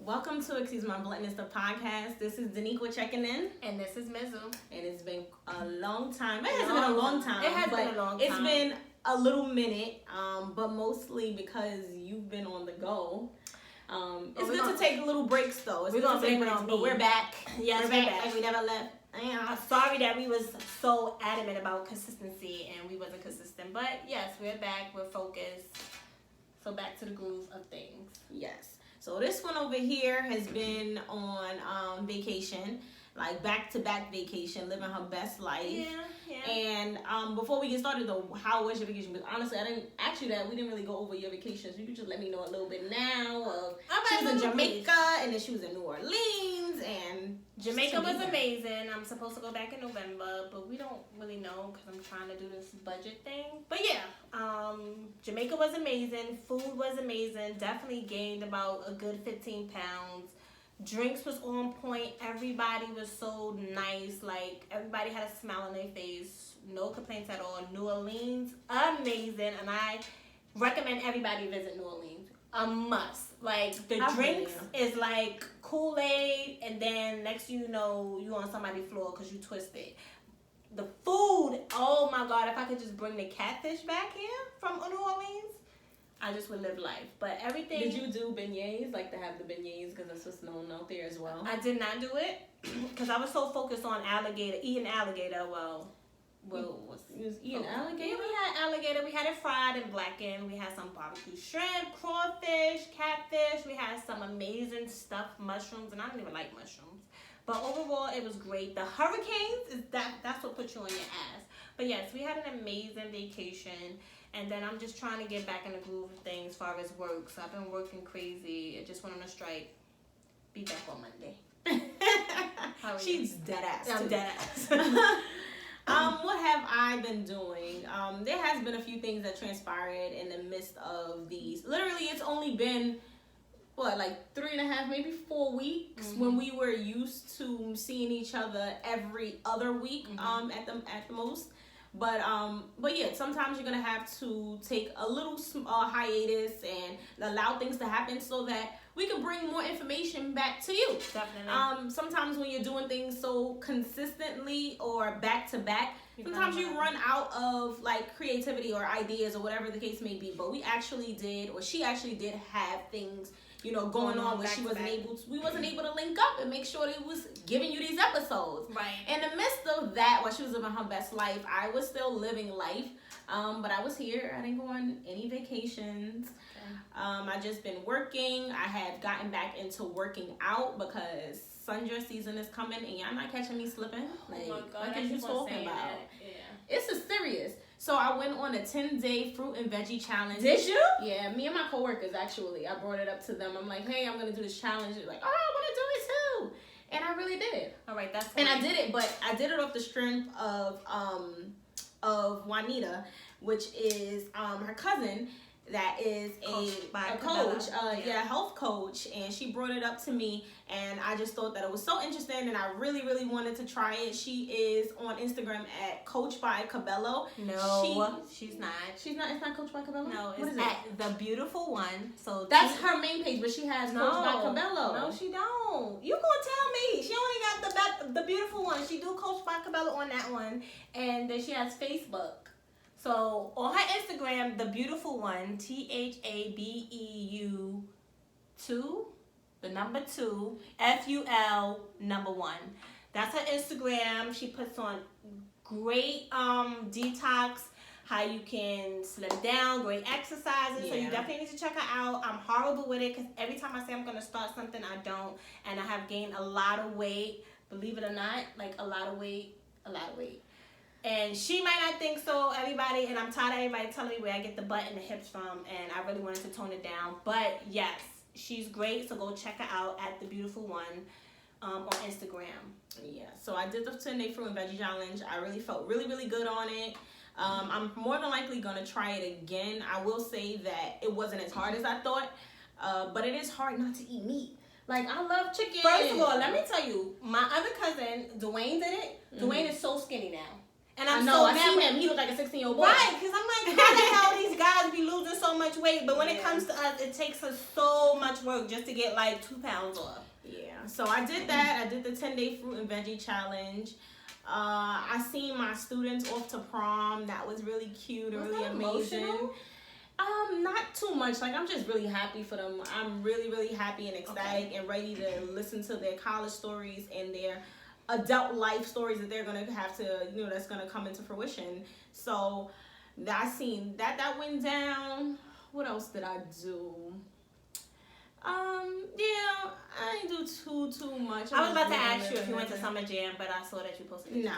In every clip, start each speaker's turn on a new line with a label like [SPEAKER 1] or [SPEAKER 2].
[SPEAKER 1] Welcome to Excuse My Bluntness, the podcast. This is Daniqua checking in.
[SPEAKER 2] And this is Mizu.
[SPEAKER 1] And it's been a long time. It hasn't been a long time.
[SPEAKER 2] It has been a long time.
[SPEAKER 1] It's been a little minute, but mostly because you've been on the go. It's good to take little breaks, though.
[SPEAKER 2] We're going to blame it on me.
[SPEAKER 1] But we're back.
[SPEAKER 2] Yes,
[SPEAKER 1] we're back. Like we never left.
[SPEAKER 2] I'm sorry that we was so adamant about consistency and we wasn't consistent. But, yes, we're back. We're focused. So, back to the groove of things.
[SPEAKER 1] Yes. So this one over here has been on vacation, like back-to-back vacation, living her best life.
[SPEAKER 2] Yeah.
[SPEAKER 1] And before we get started, though, how was your vacation? Because honestly, I didn't ask you that. We didn't really go over your vacations. You could just let me know a little bit now. She was in Jamaica, and then she was in New Orleans, and
[SPEAKER 2] Jamaica was amazing. I'm supposed to go back in November, but we don't really know because I'm trying to do this budget thing. But yeah, Jamaica was amazing. Food was amazing. Definitely gained about a good 15 pounds. Drinks was on point. Everybody was so nice. Like, everybody had a smile on their face. No complaints at all. New Orleans, amazing. And I recommend everybody visit New Orleans. A must. Like, the drinks is like Kool-Aid, and then next you know, you on somebody's floor because you twisted. The food, oh my God, if I could just bring the catfish back here from New Orleans, I just would live life. But everything.
[SPEAKER 1] Did you do beignets? Like to have the beignets because that's what's known out there as well.
[SPEAKER 2] I did not do it because I was so focused on eating alligator.
[SPEAKER 1] You was eating alligator?
[SPEAKER 2] Yeah, we had alligator. We had it fried and blackened. We had some barbecue shrimp, crawfish, catfish. We had some amazing stuffed mushrooms, and I don't even like mushrooms. But overall, it was great. The hurricanes, that's what put you on your ass. But yes, we had an amazing vacation. And then I'm just trying to get back in the groove of things as far as work. So I've been working crazy. I just went on a strike. Be back on Monday.
[SPEAKER 1] She's dead ass.
[SPEAKER 2] I'm dead ass.
[SPEAKER 1] What have I been doing? There has been a few things that transpired in the midst of these. Literally, it's only been like 3.5, maybe 4 weeks when we were used to seeing each other every other week at the most. But yeah, sometimes you're gonna have to take a little hiatus and allow things to happen so that we can bring more information back to you.
[SPEAKER 2] Definitely.
[SPEAKER 1] Sometimes when you're doing things so consistently or back to back, sometimes you run out of like creativity or ideas or whatever the case may be. But she actually did have things, going on where we wasn't able to link up and make sure that it was giving you these episodes.
[SPEAKER 2] Right.
[SPEAKER 1] In the midst of that, while she was living her best life, I was still living life. But I was here. I didn't go on any vacations. Okay. I just been working. I had gotten back into working out because sundress season is coming and y'all not catching me slipping.
[SPEAKER 2] Like, oh my God,
[SPEAKER 1] what are you talking about?
[SPEAKER 2] Yeah.
[SPEAKER 1] It's a serious. So I went on a 10-day fruit and veggie challenge.
[SPEAKER 2] Did you?
[SPEAKER 1] Yeah, me and my coworkers actually. I brought it up to them. I'm like, hey, I'm gonna do this challenge. They're like, oh, I want to do it too. And I really did it.
[SPEAKER 2] All right, that's
[SPEAKER 1] funny. And I did it, but I did it off the strength of Juanita, which is her cousin. That is a coach, health coach, and she brought it up to me, and I just thought that it was so interesting, and I really, really wanted to try it. She is on Instagram at Coach by Cabello.
[SPEAKER 2] No, she's not.
[SPEAKER 1] She's not. It's not Coach by Cabello.
[SPEAKER 2] No, it's at The Beautiful One. So
[SPEAKER 1] that's her main page, but she has Coach by Cabello.
[SPEAKER 2] No, she don't. You gonna tell me? She only got the Beautiful One. She do Coach by Cabello on that one, and then she has Facebook. So, on her Instagram, The Beautiful One, THABEU 2, the number 2, FUL number 1. That's her Instagram. She puts on great detox, how you can slim down, great exercises. Yeah. So, you definitely need to check her out. I'm horrible with it because every time I say I'm going to start something, I don't. And I have gained a lot of weight. Believe it or not, like a lot of weight. And she might not think so, everybody, and I'm tired of everybody telling me where I get the butt and the hips from, and I really wanted to tone it down. But yes, she's great, so go check her out at The Beautiful One on Instagram.
[SPEAKER 1] Yeah, so I did the 10-day fruit and veggie challenge. I really felt really, really good on it. I'm more than likely going to try it again. I will say that it wasn't as hard as I thought, but it is hard not to eat meat. Like, I love chicken.
[SPEAKER 2] First of all, let me tell you, my other cousin, Dwayne, did it. Dwayne is so skinny now. And I
[SPEAKER 1] seen him. He looked like a 16-year-old boy.
[SPEAKER 2] Right, because I'm like, how the hell these guys be losing so much weight, but when it
[SPEAKER 1] Yeah.
[SPEAKER 2] comes to us, it takes us so much work just to get like 2 pounds off.
[SPEAKER 1] Yeah, so I did that. I did the 10-day fruit and veggie challenge. I seen my students off to prom. That was really cute and
[SPEAKER 2] Was
[SPEAKER 1] really
[SPEAKER 2] that
[SPEAKER 1] amazing.
[SPEAKER 2] emotional?
[SPEAKER 1] Not too much. Like, I'm just really happy for them. I'm really, really happy and ecstatic and ready to listen to their college stories and their adult life stories that they're gonna have to, that's gonna come into fruition. So I seen that went down. What else did I do? Yeah, I didn't do too much.
[SPEAKER 2] I was about to ask you if you went to Summer Jam, but I saw that you posted.
[SPEAKER 1] No,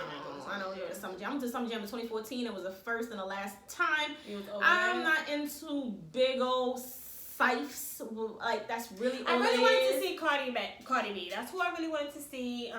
[SPEAKER 1] I don't go to Summer Jam. I went to Summer Jam in 2014. It was the first and the last time. I'm not into big old sipes. Like, that's really all
[SPEAKER 2] I really
[SPEAKER 1] it
[SPEAKER 2] wanted
[SPEAKER 1] is.
[SPEAKER 2] to see Cardi B. That's who I really wanted to see.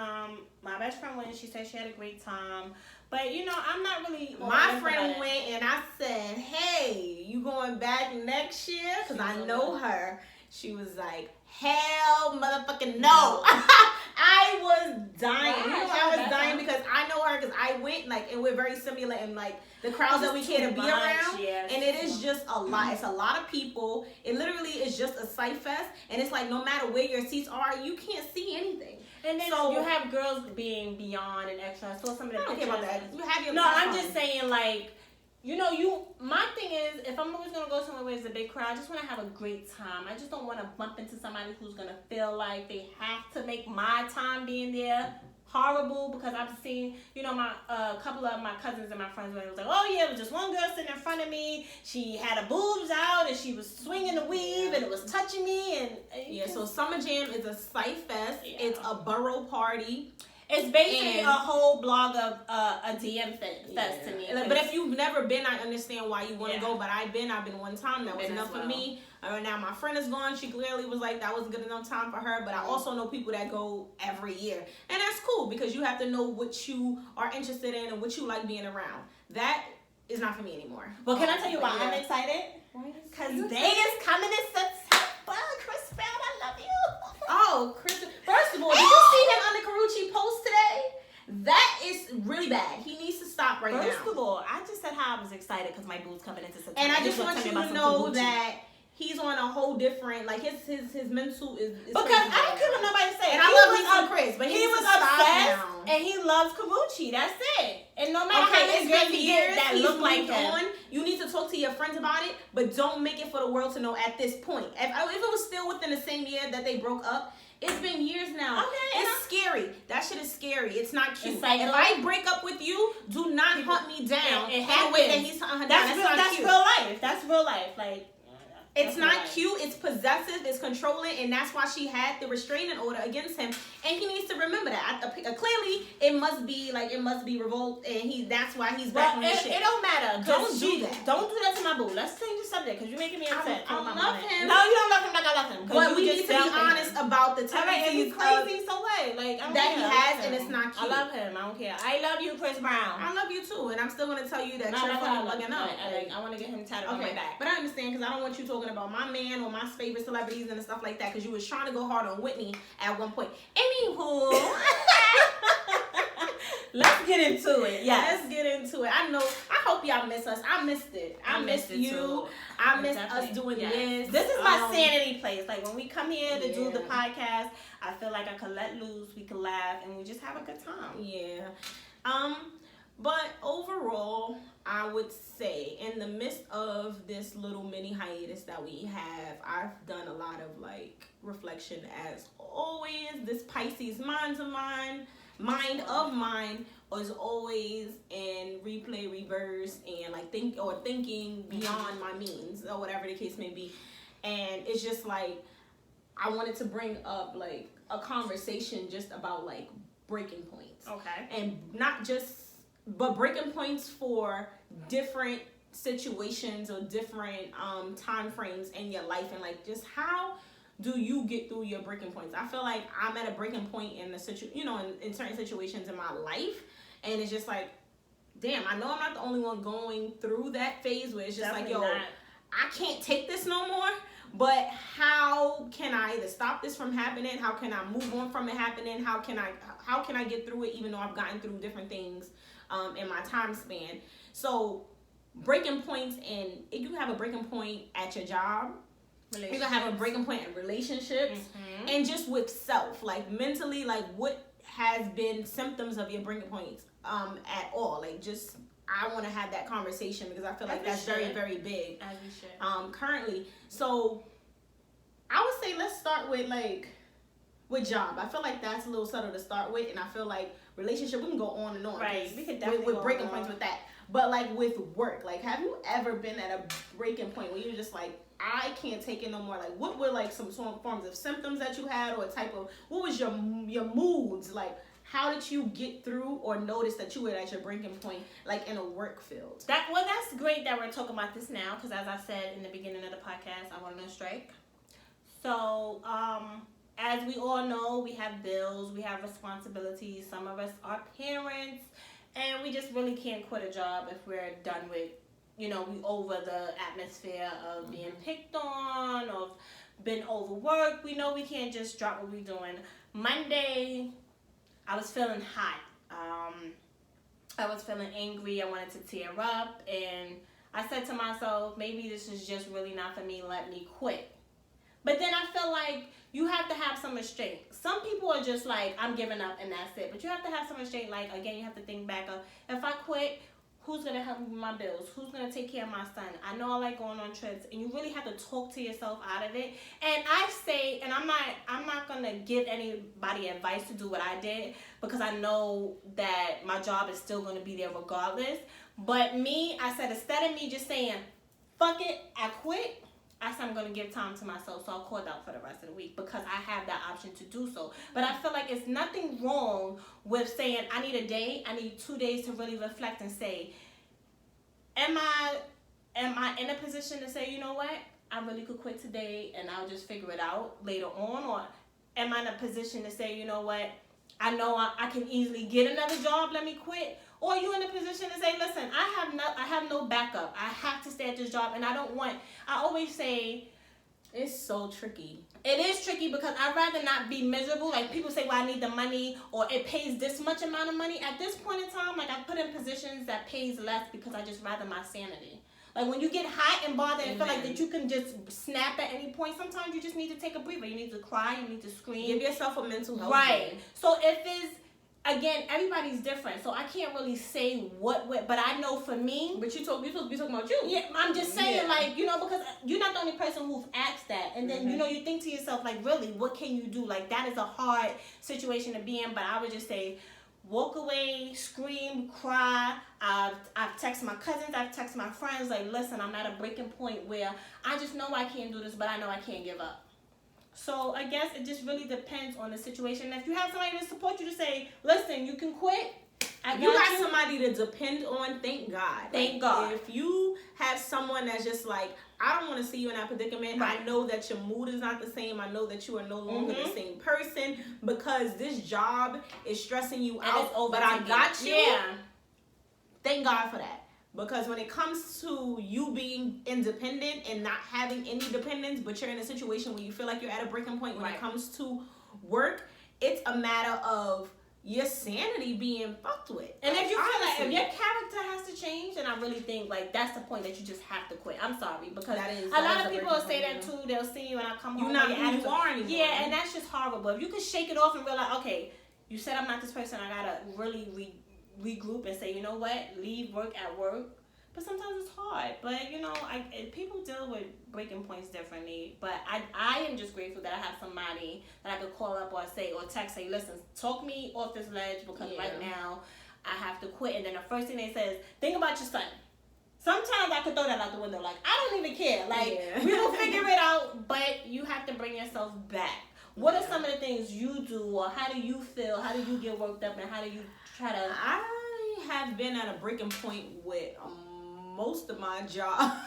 [SPEAKER 2] My best friend went. She said she had a great time. But, I'm not really...
[SPEAKER 1] My friend went and I said, hey, you going back next year? Because I know her. She was like, hell motherfucking no. I was dying. I was dying because I know her, because I went, like, and we're very similar in, like, the crowds that we care to be around.
[SPEAKER 2] Yes.
[SPEAKER 1] And it is just a lot. It's a lot of people. It literally is just a sight fest. And it's like, no matter where your seats are, you can't see anything.
[SPEAKER 2] And then
[SPEAKER 1] So,
[SPEAKER 2] you have girls being beyond and extra. I saw some of the
[SPEAKER 1] I don't
[SPEAKER 2] pictures.
[SPEAKER 1] care about that. You have your
[SPEAKER 2] No, I'm just saying, like, my thing is, if I'm always going to go somewhere where there's a big crowd, I just want to have a great time. I just don't want to bump into somebody who's going to feel like they have to make my time being there horrible, because I've seen, my couple of my cousins and my friends when it was like, oh yeah, it was just one girl sitting in front of me. She had her boobs out and she was swinging the weave and it was touching me. And
[SPEAKER 1] so Summer Jam is a sight fest.
[SPEAKER 2] Yeah.
[SPEAKER 1] It's a borough party.
[SPEAKER 2] It's basically a whole blog of a DM fest to me.
[SPEAKER 1] But if you've never been, I understand why you want to
[SPEAKER 2] Yeah.
[SPEAKER 1] go. But I've been one time. That was
[SPEAKER 2] Been
[SPEAKER 1] enough
[SPEAKER 2] as well.
[SPEAKER 1] for me. Now my friend is gone. She clearly was like, that wasn't good enough time for her. But I also know people that go every year. And that's cool, because you have to know what you are interested in and what you like being around. That is not for me anymore.
[SPEAKER 2] Well, can I tell you why I'm excited? Because they is coming in September. Chris Brown, I love you.
[SPEAKER 1] Oh, Chris. First of all, did you see him on the Carucci post today? That is really bad. He needs to stop right now.
[SPEAKER 2] First of all, I just said how I was excited because my boo's coming into September.
[SPEAKER 1] And I just want you to know that he's on a whole different, like, his mental is
[SPEAKER 2] because I don't care what nobody say.
[SPEAKER 1] And I love me some Chris, but
[SPEAKER 2] he was obsessed and he loves Karuchi. That's it. And no matter how many girls he gets that look like him,
[SPEAKER 1] you need to talk to your friends about it, but don't make it for the world to know at this point. If it was still within the same year that they broke up, it's been years now.
[SPEAKER 2] Okay,
[SPEAKER 1] it's scary. That shit is scary. It's not cute.
[SPEAKER 2] It's like,
[SPEAKER 1] if I break up with you, do not hunt me down.
[SPEAKER 2] It
[SPEAKER 1] the way that he's hunting her
[SPEAKER 2] that's
[SPEAKER 1] down.
[SPEAKER 2] real, that's
[SPEAKER 1] cute.
[SPEAKER 2] real life. That's real life. Like,
[SPEAKER 1] it's not cute. It's possessive. It's controlling, and that's why she had the restraining order against him. And he needs to remember that. Clearly, it must be revolt, and that's why he's back on his shit.
[SPEAKER 2] It don't matter.
[SPEAKER 1] Don't do that.
[SPEAKER 2] Don't do that to my boo. Let's change the subject because you're making me upset.
[SPEAKER 1] I love him.
[SPEAKER 2] No, you don't love him like I love him.
[SPEAKER 1] But we need to be honest about the
[SPEAKER 2] He's
[SPEAKER 1] tendencies
[SPEAKER 2] crazy, so what? Like, I don't
[SPEAKER 1] that
[SPEAKER 2] care.
[SPEAKER 1] he has, and it's not cute.
[SPEAKER 2] I love him. I don't care. I love you, Chris Brown.
[SPEAKER 1] I love you too, and I'm still gonna tell you that you're fucking bugging out.
[SPEAKER 2] I want to get him tatted on my back.
[SPEAKER 1] But I understand, because I don't want you talking about my man or my favorite celebrities and stuff like that, because you was trying to go hard on Whitney at one point. Anywho,
[SPEAKER 2] let's get into it. Yeah,
[SPEAKER 1] let's get into it. I hope y'all miss us. I missed it. I missed you.
[SPEAKER 2] Too.
[SPEAKER 1] I missed us doing this.
[SPEAKER 2] This is my sanity place. Like, when we come here to do the
[SPEAKER 1] Yeah.
[SPEAKER 2] podcast, I feel like I can let loose, we can laugh, and we just have a good time.
[SPEAKER 1] Yeah. But overall, I would say, in the midst of this little mini hiatus that we have, I've done a lot of, like, reflection as always. This Pisces mind of mine is always in replay, reverse, and, like, thinking beyond my means, or whatever the case may be. And it's just, like, I wanted to bring up, like, a conversation just about, like, breaking points.
[SPEAKER 2] Okay.
[SPEAKER 1] And not just, but breaking points for different situations or different time frames in your life, and, like, just how do you get through your breaking points? I feel like I'm at a breaking point in the in certain situations in my life, and it's just like, damn, I know I'm not the only one going through that phase where it's just
[SPEAKER 2] Definitely
[SPEAKER 1] like, yo,
[SPEAKER 2] not.
[SPEAKER 1] I can't take this no more. But how can I either stop this from happening? How can I move on from it happening? How can I get through it, even though I've gotten through different things in my time span? So breaking points in, if you have a breaking point at your job, you're gonna have a breaking point in relationships, and just with self, like mentally, like what has been symptoms of your breaking points at all. Like, just, I want to have that conversation because I feel like that's very, very big.
[SPEAKER 2] As we should.
[SPEAKER 1] Currently. So I would say let's start with with job. I feel like that's a little subtle to start with, and I feel like relationship, we can go on and on.
[SPEAKER 2] Right. We could definitely
[SPEAKER 1] with breaking points with that. But like with work, like have you ever been at a breaking point where you're just like, I can't take it no more? Like, what were like some forms of symptoms that you had, or a type of, what was your moods? Like, how did you get through or notice that you were at your breaking point, like in a work field?
[SPEAKER 2] That's great that we're talking about this now, because as I said in the beginning of the podcast, I went on a strike. So, as we all know, we have bills, we have responsibilities. Some of us are parents, and we just really can't quit a job if we're done with, we over the atmosphere of being picked on, or been overworked. We know we can't just drop what we're doing. Monday, I was feeling hot. I was feeling angry. I wanted to tear up, and I said to myself, maybe this is just really not for me. Let me quit. But then I feel like you have to have some restraint. Some people are just like, I'm giving up and that's it. But you have to have some restraint. Like, again, you have to think back of, if I quit, who's going to help me with my bills? Who's going to take care of my son? I know I like going on trips. And you really have to talk to yourself out of it. And I say, and I'm not going to give anybody advice to do what I did, because I know that my job is still going to be there regardless. But me, I said, instead of me just saying, fuck it, I quit, I said I'm going to give time to myself, so I'll call out for the rest of the week because I have that option to do so. But I feel like it's nothing wrong with saying I need a day, I need 2 days to really reflect and say, am I in a position to say, you know what, I really could quit today and I'll just figure it out later on? Or am I in a position to say, you know what, I know I can easily get another job, let me quit? Or you in a position to say, listen, I have no backup. I have to stay at this job, and I always say,
[SPEAKER 1] it's so tricky.
[SPEAKER 2] It is tricky because I'd rather not be miserable. Like, people say, well, I need the money, or it pays this much amount of money. At this point in time, like, I put in positions that pays less because I just rather my sanity. Like, when you get hot and bothered and feel like that you can just snap at any point, sometimes you just need to take a breather. You need to cry, you need to scream.
[SPEAKER 1] Give yourself a mental health.
[SPEAKER 2] Right. Day. So if it's, again, everybody's different, so I can't really say what, but I know for me.
[SPEAKER 1] But you're supposed to be talking about you.
[SPEAKER 2] Yeah, I'm just saying, like, because you're not the only person who's asked that. And then, you think to yourself, like, really, what can you do? Like, that is a hard situation to be in, but I would just say, walk away, scream, cry. I've texted my cousins, I've texted my friends, like, listen, I'm at a breaking point where I just know I can't do this, but I know I can't give up. So I guess it just really depends on the situation. If you have somebody to support you to say, listen, you can quit.
[SPEAKER 1] You got somebody to depend on, thank God.
[SPEAKER 2] Thank God.
[SPEAKER 1] If you have someone that's just like, I don't want to see you in that predicament. Right. I know that your mood is not the same. I know that you are no longer the same person because this job is stressing you out. But I got you.
[SPEAKER 2] Yeah.
[SPEAKER 1] Thank God for that. Because when it comes to you being independent and not having any dependence, but you're in a situation where you feel like you're at a breaking point when it comes to work, it's a matter of your sanity being fucked with.
[SPEAKER 2] And if you feel like if your character has to change, then I really think like that's the point that you just have to quit. I'm sorry, because a lot of people will say that too. They'll see you and I come home.
[SPEAKER 1] You're not who you are anymore.
[SPEAKER 2] Yeah, and that's just horrible. If you can shake it off and realize, okay, you said I'm not this person. I gotta really regroup and say, you know what, leave work at work. But sometimes it's hard. But people deal with breaking points differently. But I am just grateful that I have somebody that I could call up or say or text, say, listen, talk me off this ledge because right now I have to quit. And then the first thing they say is, think about your son. Sometimes I could throw that out the window. Like, I don't even care. Like, we will figure it out. But you have to bring yourself back. What are some of the things you do, or how do you feel? How do you get worked up, and how do you try to?
[SPEAKER 1] I have been at a breaking point with most of my job. I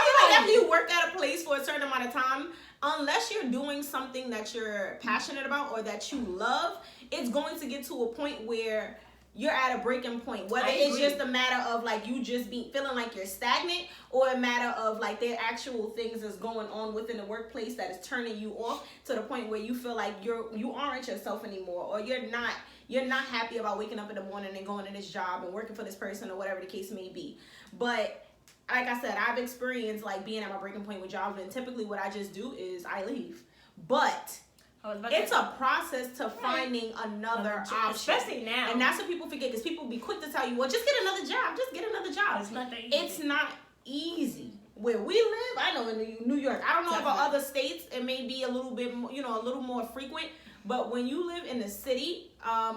[SPEAKER 1] feel like after you work at a place for a certain amount of time, unless you're doing something that you're passionate about or that you love, it's going to get to a point where you're at a breaking point. Whether it's just a matter of like you just feeling like you're stagnant, or a matter of like there are actual things that's going on within the workplace that is turning you off to the point where you feel like you aren't yourself anymore, or you're not you're not happy about waking up in the morning and going to this job and working for this person or whatever the case may be. But like I said, I've experienced like being at my breaking point with jobs, and typically what I just do is I leave. But it's a process to finding another option,
[SPEAKER 2] especially now.
[SPEAKER 1] And that's what people forget, because people be quick to tell you, well, just get another job. Just get another job.
[SPEAKER 2] It's not that easy.
[SPEAKER 1] It's not easy. Where we live, I know in New York, I don't know about other states, it may be a little bit, a little more frequent. But when you live in the city,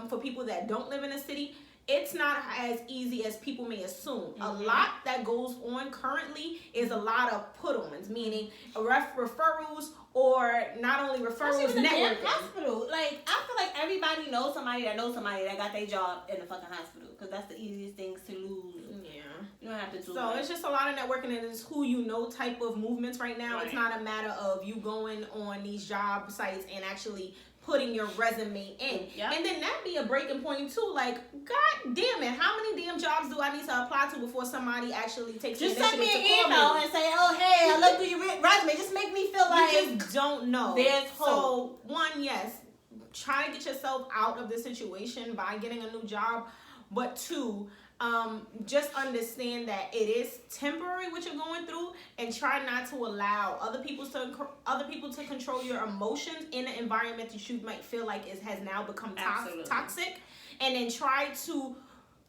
[SPEAKER 1] for people that don't live in the city, it's not as easy as people may assume. A lot that goes on currently is a lot of put-ons, meaning referrals, or not only referrals, networking.
[SPEAKER 2] Hospital. Like, I feel like everybody knows somebody that got their job in the fucking hospital, because that's the easiest things to lose.
[SPEAKER 1] Yeah.
[SPEAKER 2] You don't have to do
[SPEAKER 1] So it's just a lot of networking, and it's who you know type of movements right now.
[SPEAKER 2] Right.
[SPEAKER 1] It's not a matter of you going on these job sites and actually putting your resume in.
[SPEAKER 2] Yep.
[SPEAKER 1] And then that be a breaking point too. Like, god damn it, how many damn jobs do I need to apply to before somebody actually takes the
[SPEAKER 2] just
[SPEAKER 1] initiative
[SPEAKER 2] send me
[SPEAKER 1] to
[SPEAKER 2] an
[SPEAKER 1] call
[SPEAKER 2] email and say, oh, hey, I looked through your resume. Just make me feel like
[SPEAKER 1] you just don't know.
[SPEAKER 2] There's hope.
[SPEAKER 1] So one, yes, try to get yourself out of the situation by getting a new job. But two, just understand that it is temporary what you're going through, and try not to allow other people to control your emotions in an environment that you might feel like has now become toxic. And then try to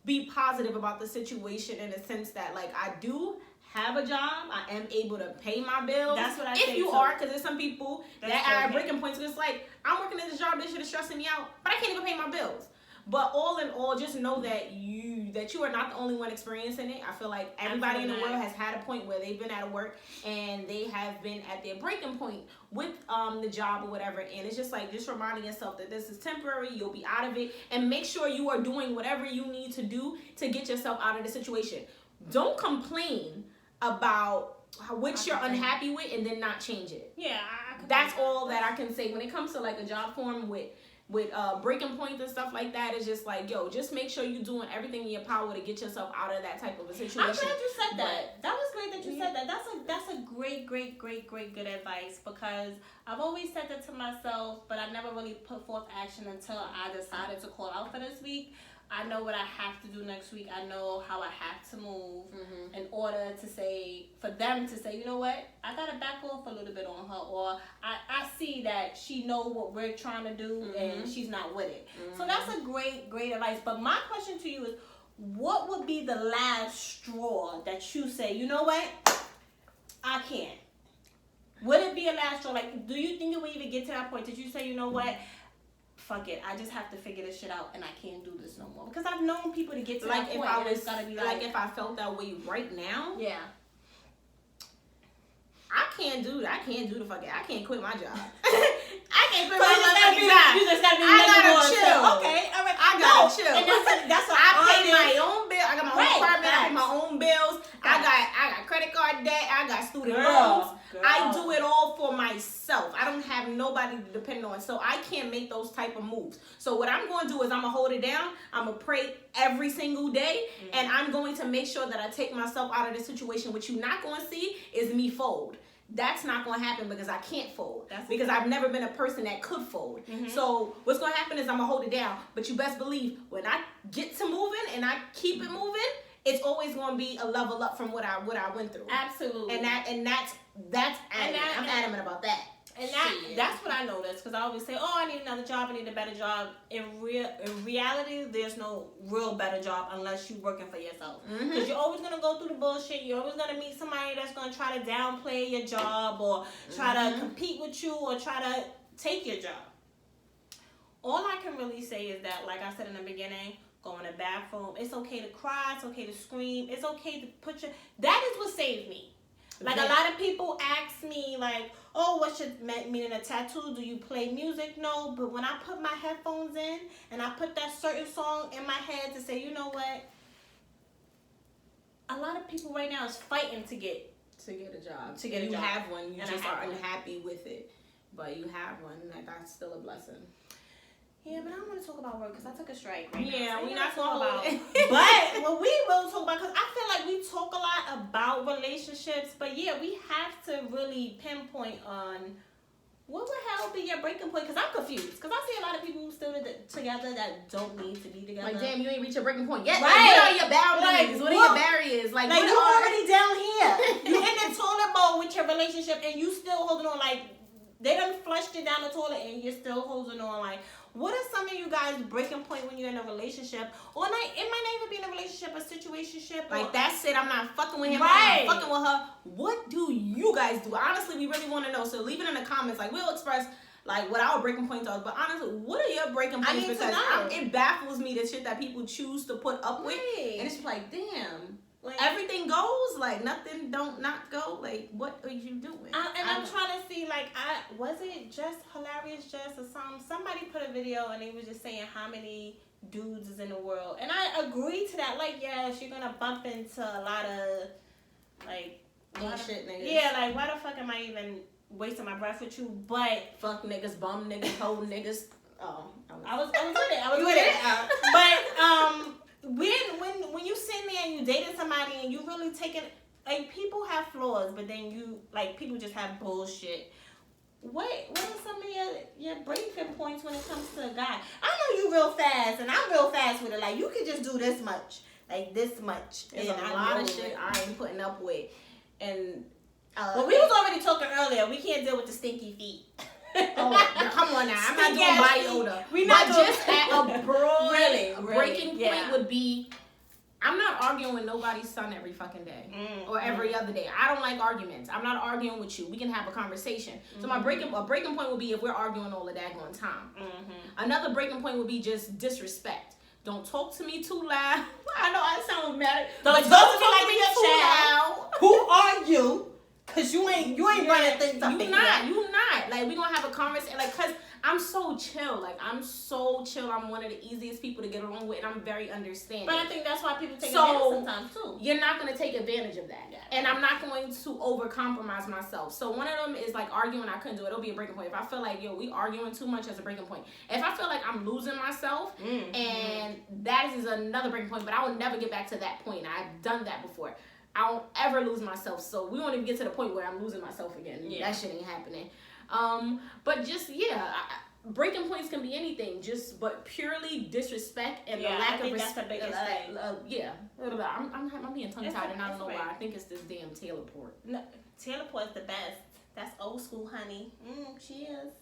[SPEAKER 1] be positive about the situation, in the sense that, like, I do have a job, I am able to pay my bills.
[SPEAKER 2] That's what I
[SPEAKER 1] think.
[SPEAKER 2] think.
[SPEAKER 1] If you are, because there's some people that are breaking points. It's like, I'm working at this job, this shit is stressing me out, but I can't even pay my bills. But all in all, just know that you are not the only one experiencing it. I feel like everybody in the world has had a point where they've been out of work and they have been at their breaking point with the job or whatever. And it's just like, just reminding yourself that this is temporary. You'll be out of it, and make sure you are doing whatever you need to do to get yourself out of the situation. Don't complain about what you're unhappy with and then not change it.
[SPEAKER 2] Yeah,
[SPEAKER 1] that's all that I can say when it comes to like a job form with breaking points and stuff like that. Is just like, yo, just make sure you're doing everything in your power to get yourself out of that type of a situation.
[SPEAKER 2] I'm glad you said that. That was great that you said that. That's a great good advice, because I've always said that to myself, but I never really put forth action until I decided to call out for this week. I know what I have to do next week. I know how I have to move in order to say, for them to say, you know what, I gotta back off a little bit on her, or I see that she know what we're trying to do and she's not with it. So that's a great advice. But my question to you is, what would be the last straw that you say, you know what, I can't? Would it be a last straw? Like, do you think it would even get to that point? Did you say, you know what, fuck it, I just have to figure this shit out and I can't do this no more? Because I've known people to get to that point, and it's gotta be like,
[SPEAKER 1] if I felt that way right now,
[SPEAKER 2] yeah,
[SPEAKER 1] I can't do the fucking, I can't quit my job. I can't quit my fucking job.
[SPEAKER 2] You just gotta be
[SPEAKER 1] I gotta chill.
[SPEAKER 2] Okay, all right.
[SPEAKER 1] I gotta chill.
[SPEAKER 2] And that's what
[SPEAKER 1] I pay my own bill. I got my own apartment. I pay my own bills. I got credit card debt. I got student loans. I do it all for myself. I don't have nobody to depend on. So I can't make those type of moves. So what I'm going to do is I'm going to hold it down. I'm going to pray every single day. And I'm going to make sure that I take myself out of this situation. What you're not going to see is me fold. That's not going to happen, because I can't fold. Because I've never been a person that could fold. So what's going to happen is I'm going to hold it down. But you best believe, when I get to moving and I keep it moving, it's always going to be a level up from what I went through.
[SPEAKER 2] Absolutely.
[SPEAKER 1] And that's adamant. I'm adamant about that.
[SPEAKER 2] And that's what I noticed, because I always say, oh, I need another job, I need a better job. In reality, there's no real better job unless you're working for yourself. Because you're always going to go through the bullshit. You're always going to meet somebody that's going to try to downplay your job, or try to compete with you, or try to take your job. All I can really say is that, like I said in the beginning, go in the bathroom. It's okay to cry. It's okay to scream. It's okay to put your... That is what saved me. Like, a lot of people ask me, like, oh, what's your meaning a tattoo? Do you play music? No, but when I put my headphones in and I put that certain song in my head to say, you know what? A lot of people right now is fighting to get
[SPEAKER 1] a job.
[SPEAKER 2] You
[SPEAKER 1] have one. You just are unhappy with it. But you have one. That's still a blessing.
[SPEAKER 2] Yeah, but I don't want to talk about work because I took a strike right
[SPEAKER 1] now.
[SPEAKER 2] Yeah,
[SPEAKER 1] we're not talking about it.
[SPEAKER 2] But what we will talk about, because I feel like we talk a lot about relationships, but yeah, we have to really pinpoint on what would hell be your breaking point? Because I'm confused. Because I see a lot of people still together that don't need to be together.
[SPEAKER 1] Like, damn, you ain't reached your breaking point yet.
[SPEAKER 2] Right.
[SPEAKER 1] Like, what are your boundaries?
[SPEAKER 2] Like,
[SPEAKER 1] what are your barriers? Like
[SPEAKER 2] you
[SPEAKER 1] are...
[SPEAKER 2] already down here. You in the toilet bowl with your relationship and you still holding on. Like, they done flushed it down the toilet and you're still holding on. Like, what is some of you guys' breaking point when you're in a relationship? Or not, it might not even be in a relationship, a situationship.
[SPEAKER 1] Like, that's it. I'm not fucking with him.
[SPEAKER 2] Right.
[SPEAKER 1] I'm not fucking with her. What do you guys do? Honestly, we really want to know. So leave it in the comments. Like, we'll express like what our breaking points are. But honestly, what are your breaking points?
[SPEAKER 2] I need
[SPEAKER 1] because
[SPEAKER 2] to know.
[SPEAKER 1] it baffles me the shit that people choose to put up with.
[SPEAKER 2] Right.
[SPEAKER 1] And it's like, damn.
[SPEAKER 2] Like,
[SPEAKER 1] everything goes, like nothing don't not go. Like, what are you doing?
[SPEAKER 2] I'm trying to see, like, was it just hilarious, just or something? Somebody put a video and they was just saying how many dudes is in the world, and I agree to that. Like, yes, you're gonna bump into a lot of like
[SPEAKER 1] shit niggas.
[SPEAKER 2] Yeah, like, why the fuck am I even wasting my breath with you? But
[SPEAKER 1] fuck niggas, bum niggas, hoe niggas. Oh,
[SPEAKER 2] I was with it. I was with it. But when you sitting there and you dating somebody and you really taking, like, people have flaws, but then you, like, people just have bullshit. What are some of your breaking points when it comes to a guy? I know you real fast, and I'm real fast with it. Like, you could just do this much, like this much.
[SPEAKER 1] There's a lot of shit I ain't putting up with, and
[SPEAKER 2] well, we was already talking earlier. We can't deal with the stinky feet.
[SPEAKER 1] Oh, come on now. I'm not doing biota.
[SPEAKER 2] We not
[SPEAKER 1] but
[SPEAKER 2] doing
[SPEAKER 1] just at a broad
[SPEAKER 2] really,
[SPEAKER 1] breaking point would be, I'm not arguing with nobody's son every fucking day or every other day. I don't like arguments. I'm not arguing with you. We can have a conversation. So my breaking point would be if we're arguing all the daggone time. Another breaking point would be just disrespect. Don't talk to me too loud. I know I sound mad.
[SPEAKER 2] Don't talk to me like you're a child. Who are you? Cause you ain't running things up.
[SPEAKER 1] You not. Like, we gonna have a conversation. Like, cause I'm so chill. Like, I'm so chill. I'm one of the easiest people to get along with, and I'm very understanding.
[SPEAKER 2] But I think that's why people take advantage sometimes too.
[SPEAKER 1] You're not gonna take advantage of that, and I'm not going to over compromise myself. So one of them is like arguing. I couldn't do it. It'll be a breaking point. If I feel like we arguing too much, as a breaking point. If I feel like I'm losing myself, and that is another breaking point. But I will never get back to that point. I've done that before. I don't ever lose myself, so we won't even get to the point where I'm losing myself again. Yeah. That shit ain't happening. But just breaking points can be anything, but purely disrespect and the lack of respect. That's the biggest thing. I'm being tongue tied, and I don't know why. I think it's this damn Taylor Port.
[SPEAKER 2] No, Taylor Port's the best. That's old school, honey. She is.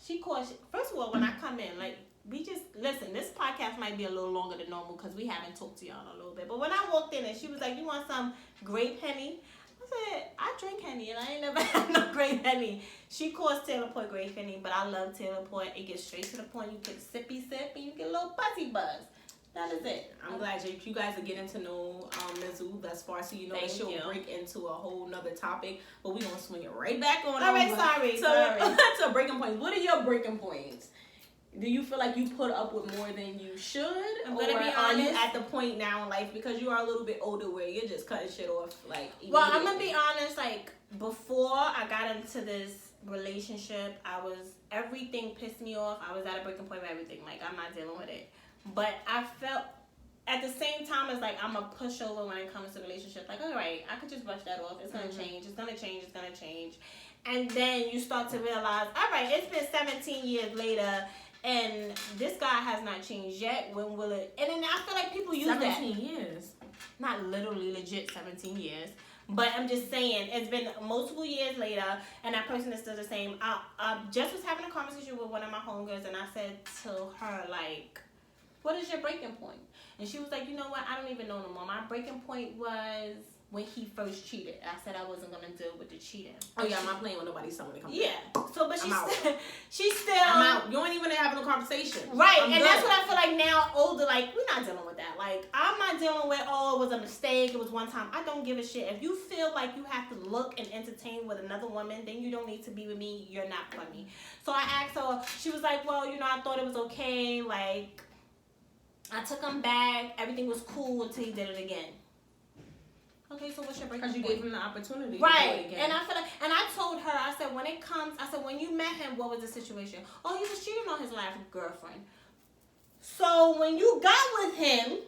[SPEAKER 2] She cautious. First of all, when I come in, like, we just listen. This podcast might be a little longer than normal because we haven't talked to y'all in a little bit. But when I walked in and she was like, "You want some grape Henny?" I said, "I drink Henny and I ain't never had no grape Henny." She calls Taylor Port grape Henny, but I love Taylor Port. It gets straight to the point. You get a sippy sip and you get a little buzzy buzz. That is it.
[SPEAKER 1] I'm glad you guys are getting to know Mizzou thus far, so you know that she'll break into a whole nother topic. But we're gonna swing it right back on.
[SPEAKER 2] All right, sorry.
[SPEAKER 1] To breaking points. What are your breaking points? Do you feel like you put up with more than you should?
[SPEAKER 2] I'm gonna be honest.
[SPEAKER 1] Are you at the point now in life, because you are a little bit older, where you're just cutting shit off like immediately?
[SPEAKER 2] Well, I'm gonna be honest. Like, before I got into this relationship, everything pissed me off. I was at a breaking point with everything. Like, I'm not dealing with it. But I felt at the same time as like I'm a pushover when it comes to relationship. Like, all right, I could just brush that off. It's gonna change. It's gonna change. It's gonna change. And then you start to realize, all right, it's been 17 years later. And this guy has not changed yet. When will it? And then I feel like people use
[SPEAKER 1] 17 years.
[SPEAKER 2] Not literally legit 17 years. But I'm just saying, it's been multiple years later, and that person is still the same. I just was having a conversation with one of my homegirls, and I said to her, like, what is your breaking point? And she was like, you know what? I don't even know no more. My breaking point was when he first cheated. I said I wasn't going to deal with the cheating.
[SPEAKER 1] Oh, yeah, I'm not playing with nobody's son when it comes
[SPEAKER 2] to So, but she's still...
[SPEAKER 1] I'm out. You ain't even having a conversation.
[SPEAKER 2] Right, and that's what I feel like now, older, like, we're not dealing with that. Like, I'm not dealing with, it was a mistake, it was one time. I don't give a shit. If you feel like you have to look and entertain with another woman, then you don't need to be with me. You're not for me. So I asked her, she was like, well, I thought it was okay. Like, I took him back. Everything was cool until he did it again. Okay, so what's your breaking point?
[SPEAKER 1] Because you gave him the opportunity
[SPEAKER 2] right.
[SPEAKER 1] to do it again.
[SPEAKER 2] And I feel like, and I told her, I said, when you met him, what was the situation? Oh, he was cheating on his last girlfriend. So when you got with him,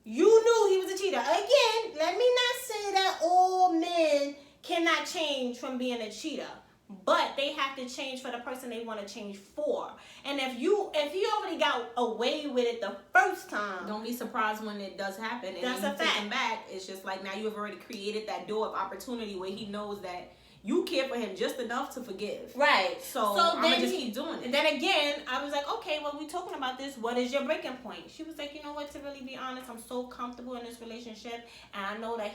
[SPEAKER 2] you knew he was a cheater. Again, let me not say that all men cannot change from being a cheater. but they have to change for the person they want to change for. And if you already got away with it the first time,
[SPEAKER 1] don't be surprised when it does happen. And
[SPEAKER 2] that's
[SPEAKER 1] then
[SPEAKER 2] a
[SPEAKER 1] you take
[SPEAKER 2] fact.
[SPEAKER 1] him back. It's just like now you have already created that door of opportunity where he knows that you care for him just enough to forgive.
[SPEAKER 2] Right.
[SPEAKER 1] So I'm gonna just keep doing it.
[SPEAKER 2] And then again, I was like, okay, well, we talking about this. What is your breaking point? She was like, you know what? To really be honest, I'm so comfortable in this relationship, and I know that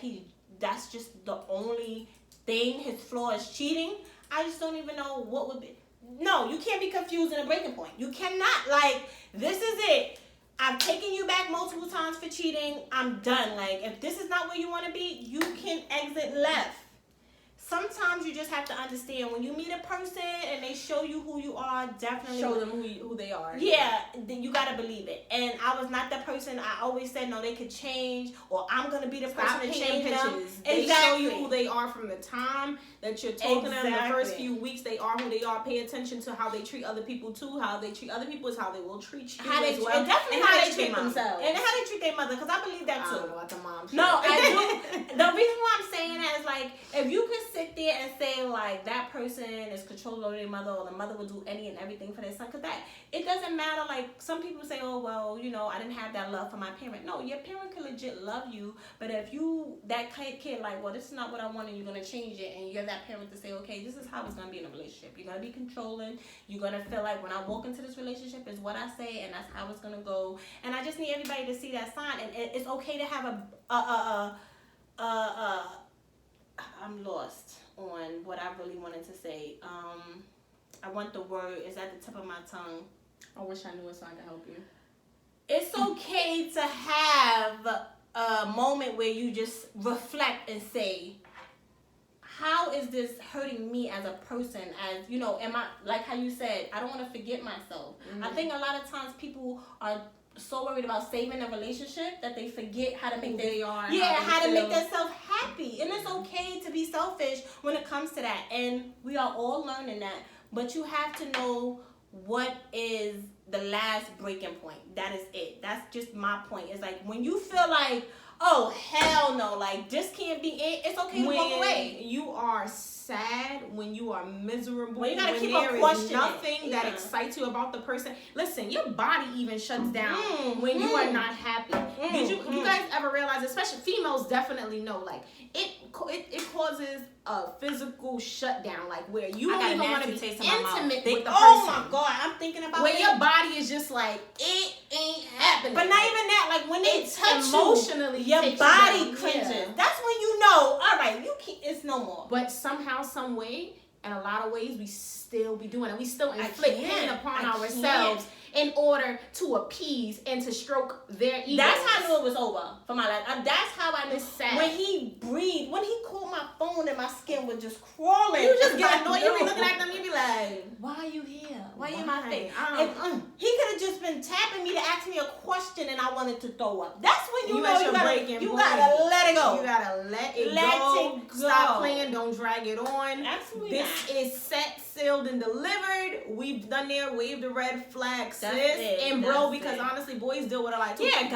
[SPEAKER 2] that's just the only thing. His flaw is cheating. I just don't even know what would be. No, you can't be confused in a breaking point. You cannot. Like, this is it. I've taken you back multiple times for cheating. I'm done. Like, if this is not where you want to be, you can exit left. Sometimes you just have to understand when you meet a person and they show you who you are, definitely
[SPEAKER 1] show them who they are.
[SPEAKER 2] Yeah, then you gotta believe it. And I was not that person. I always said no, they could change, or I'm gonna be the person to change them.
[SPEAKER 1] They show you who they are from the time that you're talking to them. The first few weeks, they are who they are. Pay attention to how they treat other people too. How they treat other people is how they will treat you as well.
[SPEAKER 2] And definitely
[SPEAKER 1] and how they treat themselves.
[SPEAKER 2] And how they treat their mother, because I believe that too.
[SPEAKER 1] I don't know what the mom.
[SPEAKER 2] No, I do. The reason why I'm saying that is like, if you could sit there and say like that person is controlled over their mother, or the mother will do any and everything for their son, because that it doesn't matter. Like some people say, oh well, you know, I didn't have that love for my parent. No, your parent could legit love you, but if you that kid like, well, this is not what I want, and you're gonna change it, and you're that parent to say, okay, this is how it's gonna be in a relationship. You're gonna be controlling. You're gonna feel like when I walk into this relationship is what I say, and that's how it's gonna go. And I just need everybody to see that sign, and it's okay to have I'm lost on what I really wanted to say. I want the word. It's at the tip of my tongue.
[SPEAKER 1] I wish I knew it so I could help you.
[SPEAKER 2] It's okay to have a moment where you just reflect and say, how is this hurting me as a person? As you know, am I, like how you said, I don't want to forget myself. Mm-hmm. I think a lot of times people are so worried about saving a relationship that they forget how to make how to make themselves happy. And it's okay to be selfish when it comes to that. And we are all learning that. But you have to know what is the last breaking point. That is it. That's just my point. It's like when you feel like, oh hell no, like this can't be it, it's okay to walk away.
[SPEAKER 1] You are sad, when you are miserable,
[SPEAKER 2] when you gotta keep
[SPEAKER 1] there is nothing that
[SPEAKER 2] yeah.
[SPEAKER 1] excites you about the person. Listen, your body even shuts down when you are not happy. Did you guys ever realize, especially females definitely know, like it causes a physical shutdown, like where you don't even want to be intimate with the person.
[SPEAKER 2] Oh my god, I'm thinking about
[SPEAKER 1] where your body is just like it ain't happening.
[SPEAKER 2] But not even that, like when they touch
[SPEAKER 1] emotionally,
[SPEAKER 2] your body clenches. Yeah. That's when you know, all right, you can't, it's no more.
[SPEAKER 1] But somehow, some way, in a lot of ways, we still be doing it. We still inflict pain upon ourselves in order to appease and to stroke their egos.
[SPEAKER 2] That's how I knew it was over for my life. That's how I knew.
[SPEAKER 1] Sad.
[SPEAKER 2] When he breathed, when he called my phone and my skin was just crawling.
[SPEAKER 1] You just get annoyed. You be looking at them, you be like,
[SPEAKER 2] why are you here? Why are you in my face? He could have just been tapping me to ask me a question and I wanted to throw up. That's when you know you gotta let it go.
[SPEAKER 1] You gotta let it go. Stop playing. Don't drag it on.
[SPEAKER 2] Absolutely
[SPEAKER 1] this is set, sealed, and delivered. We've done there. Waved the red flag, sis. And bro, because honestly, boys deal with a lot too.
[SPEAKER 2] Yeah,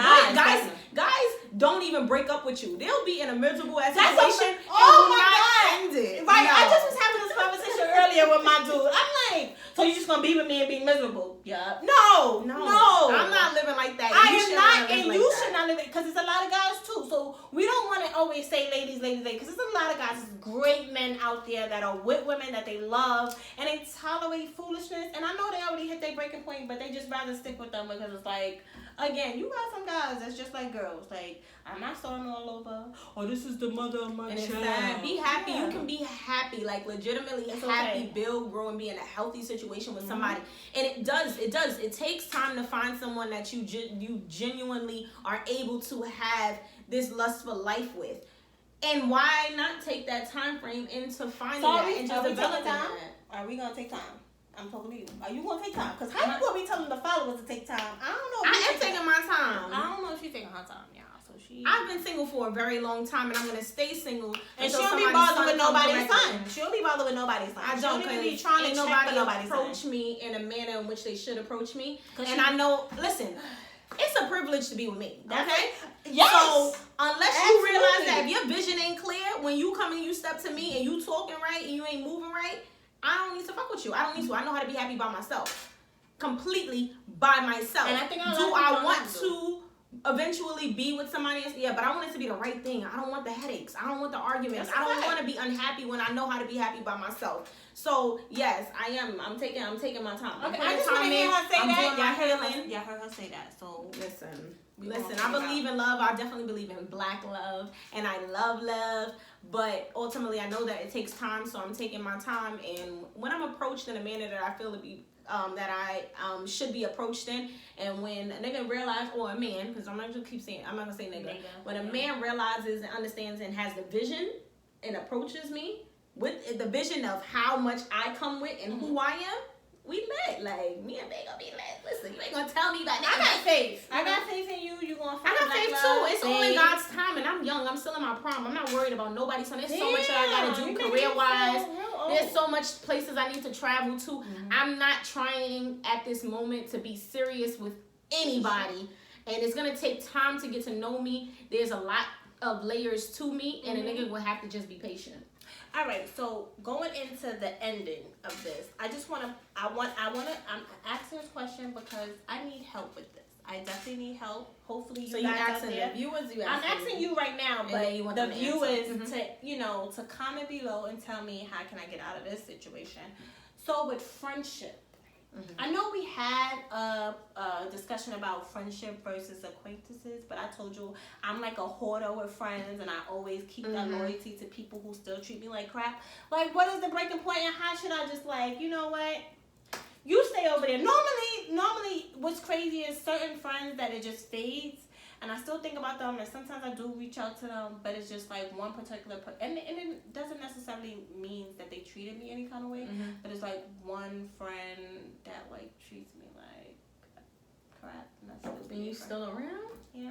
[SPEAKER 1] guys don't even break up with you. They'll be in a miserable situation.
[SPEAKER 2] Oh my god!
[SPEAKER 1] End it.
[SPEAKER 2] Right,
[SPEAKER 1] no.
[SPEAKER 2] I just was having this conversation earlier with my dude. I'm like, so you just gonna be with me and be miserable? Yeah. No.
[SPEAKER 1] I'm not living like that.
[SPEAKER 2] I am not, and you should not live it, because there's a lot of guys too. So we don't want to always say ladies, because there's a lot of guys, great men out there that are with women that they love and they tolerate foolishness. And I know they already hit their breaking point, but they just rather stick with them because it's like, again, you got some guys that's just like girls. Like, I'm not starting all over. Oh, this is the mother of my child.
[SPEAKER 1] Be happy. Yeah. You can be happy, like legitimately happy, okay. Build, grow, and be in a healthy situation with somebody. And it does. It takes time to find someone that you genuinely are able to have this lustful life with. And why not take that time frame into finding that and just developing that?
[SPEAKER 2] Are we gonna take time? I'm talking to you. Are you gonna take time? Because how you gonna be telling the followers to take time? I don't know.
[SPEAKER 1] I am taking my time.
[SPEAKER 2] I don't know if she's taking her time, y'all. So
[SPEAKER 1] I've been single for a very long time, and I'm gonna stay single.
[SPEAKER 2] And she don't be bothered with nobody's son. She don't be bothered with nobody's son.
[SPEAKER 1] I don't be trying to nobody approach me in a manner in which they should approach me. And I know. Listen. It's a privilege to be with me, okay?
[SPEAKER 2] Yes.
[SPEAKER 1] So unless you realize that if your vision ain't clear, when you come and you step to me and you talking right and you ain't moving right, I don't need to fuck with you. I don't need to. I know how to be happy by myself. Completely by myself.
[SPEAKER 2] And I think
[SPEAKER 1] do I want to eventually be with somebody else? Yeah, but I want it to be the right thing. I don't want the headaches. I don't want the arguments. I don't want to be unhappy when I know how to be happy by myself. So yes, I am. I'm taking my time.
[SPEAKER 2] Okay, I just want to hear her say
[SPEAKER 1] that.
[SPEAKER 2] Y'all heard her say that. So
[SPEAKER 1] listen. I believe in love. I definitely believe in black love, and I love love. But ultimately, I know that it takes time. So I'm taking my time. And when I'm approached in a manner that I feel to be that I should be approached in, and when a nigga realize, or a man, because I'm not gonna say nigga. When a man realizes and understands and has the vision and approaches me with the vision of how much I come with and who I am, we lit. Like, me and Bay gonna be lit. Listen, you ain't gonna tell me about
[SPEAKER 2] I got faith. I got faith in you. You gonna find
[SPEAKER 1] I got faith too. It's all in God's time, and I'm young. I'm still in my prime. I'm not worried about nobody. So there's so much that I gotta do career-wise. There's so much places I need to travel to. I'm not trying at this moment to be serious with anybody, and it's gonna take time to get to know me. There's a lot of layers to me, and a nigga will have to just be patient.
[SPEAKER 2] All right, so going into the ending of this, I'm asking this question because I need help with this. I definitely need help. Hopefully you guys out there. I'm asking you right now, but the viewers to comment below and tell me how can I get out of this situation. So with friendship, I know we had a discussion about friendship versus acquaintances, but I told you I'm like a hoarder with friends, and I always keep that loyalty to people who still treat me like crap. Like, what is the breaking point, and how should I just you know what? You stay over there. Normally, what's crazy is certain friends that it just fades, and I still think about them, and sometimes I do reach out to them, but it's just like one particular and it doesn't necessarily mean that they treated me any kind of way, but it's like one friend that like treats me like crap, and that's still.
[SPEAKER 1] And you still around?
[SPEAKER 2] Yeah.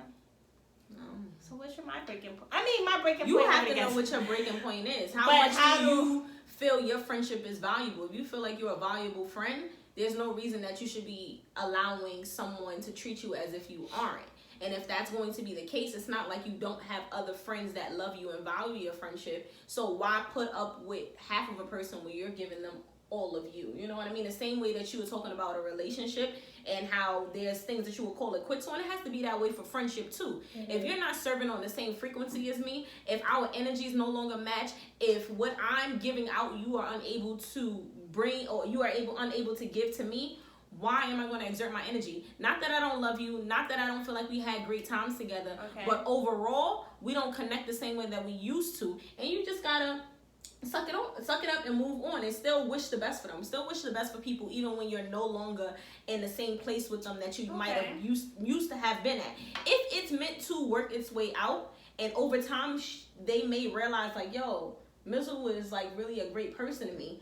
[SPEAKER 2] No. So what's my breaking point? I mean, my breaking point.
[SPEAKER 1] You have to know what your breaking point is. How much do you feel your friendship is valuable? If you feel like you're a valuable friend, there's no reason that you should be allowing someone to treat you as if you aren't. And if that's going to be the case, it's not like you don't have other friends that love you and value your friendship. So why put up with half of a person when you're giving them all of you? You know what I mean? The same way that you were talking about a relationship and how there's things that you would call it quits on, it has to be that way for friendship too. If you're not serving on the same frequency as me, if our energies no longer match, if what I'm giving out you are unable to bring, or you are unable to give to me, why am I going to exert my energy? Not that I don't love you, not that I don't feel like we had great times together, but overall, we don't connect the same way that we used to. And you just gotta suck it up and move on, and still wish the best for them. Still wish the best for people, even when you're no longer in the same place with them that you might have used to have been at. If it's meant to work its way out, and over time they may realize like, yo, Mizzle is like really a great person to me.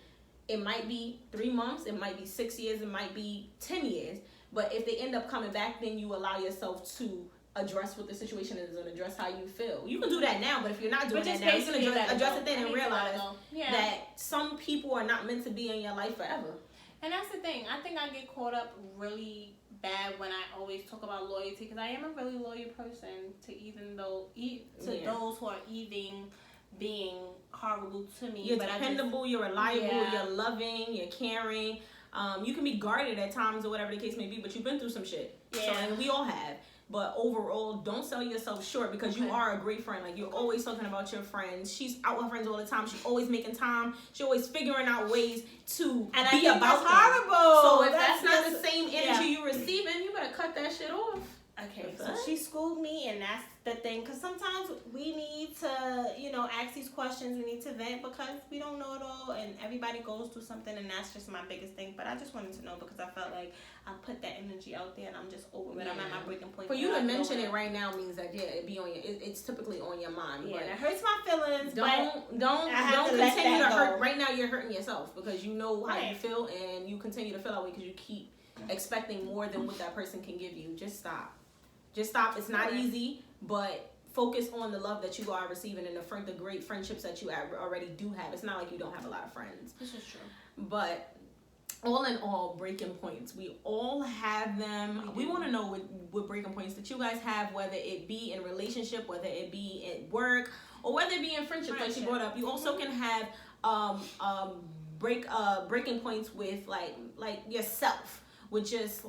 [SPEAKER 1] It might be 3 months, it might be 6 years, it might be 10 years. But if they end up coming back, then you allow yourself to address what the situation is and address how you feel. You can do that now, but if you're not doing that now, you can address it then and realize that some people are not meant to be in your life forever.
[SPEAKER 2] And that's the thing. I think I get caught up really bad when I always talk about loyalty, because I am a really loyal person to those who are being horrible to me.
[SPEAKER 1] You're dependable, you're reliable, you're loving, you're caring. You can be guarded at times or whatever the case may be, but you've been through some shit. So, and we all have. But overall, don't sell yourself short, because you are a great friend. Like, you're always talking about your friends. She's out with friends all the time. She's always making time. She's always figuring out ways to be about them.
[SPEAKER 2] Horrible.
[SPEAKER 1] So if that's not the same energy you're receiving, you better cut that shit off.
[SPEAKER 2] Okay, so she schooled me, and that's the thing. Because sometimes we need to, ask these questions. We need to vent, because we don't know it all, and everybody goes through something, and that's just my biggest thing. But I just wanted to know, because I felt like I put that energy out there, and I'm just over it. I'm at my breaking point.
[SPEAKER 1] For you to mention it right now means that it'd be on your. It's typically on your mind.
[SPEAKER 2] Yeah, but it hurts my feelings.
[SPEAKER 1] Don't continue to hurt. Right now, you're hurting yourself, because you know how you feel, and you continue to feel that way because you keep expecting more than what that person can give you. Just stop. It's not easy, but focus on the love that you are receiving and the great friendships that you already do have. It's not like you don't have a lot of friends.
[SPEAKER 2] This is true.
[SPEAKER 1] But all in all, breaking points. We all have them. We want to know what breaking points that you guys have, whether it be in relationship, whether it be at work, or whether it be in friendship, like she brought up. You also can have breaking points with like yourself, with just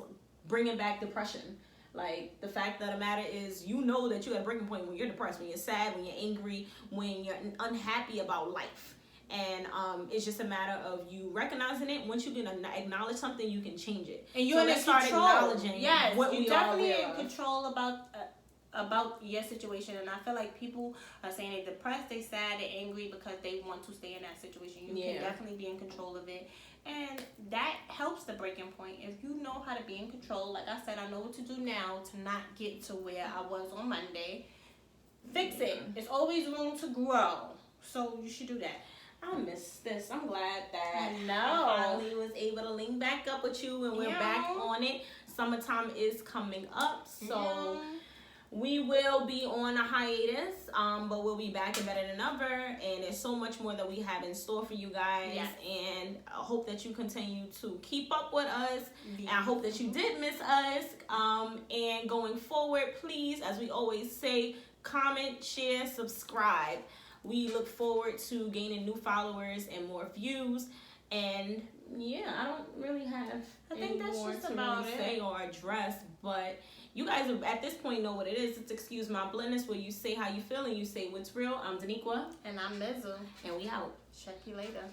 [SPEAKER 1] bringing back depression. Like, the fact of the matter is, you know that you're at a breaking point when you're depressed, when you're sad, when you're angry, when you're unhappy about life. And it's just a matter of you recognizing it. Once you can acknowledge something, you can change it.
[SPEAKER 2] And you're in
[SPEAKER 1] start
[SPEAKER 2] control.
[SPEAKER 1] Acknowledging what
[SPEAKER 2] you're
[SPEAKER 1] we
[SPEAKER 2] definitely
[SPEAKER 1] are
[SPEAKER 2] in control about your situation. And I feel like people are saying they're depressed, they sad, they're angry because they want to stay in that situation. You can definitely be in control of it. And that helps the breaking point. If you know how to be in control, like I said, I know what to do now to not get to where I was on Monday. Fix it. There's always room to grow. So you should do that.
[SPEAKER 1] I miss this. I'm glad that
[SPEAKER 2] I
[SPEAKER 1] finally was able to link back up with you, and we're back on it. Summertime is coming up, so we will be on a hiatus, but we'll be back and better than ever. And there's so much more that we have in store for you guys. And I hope that you continue to keep up with us. And I hope that you did miss us. And going forward, please, as we always say, comment, share, subscribe. We look forward to gaining new followers and more views. And I don't really have any more to really say or address, but you guys at this point know what it is. It's Excuse My Blindness, where you say how you feel and you say what's real. I'm Daniqua.
[SPEAKER 2] And I'm Mizu.
[SPEAKER 1] And we out.
[SPEAKER 2] Check you later.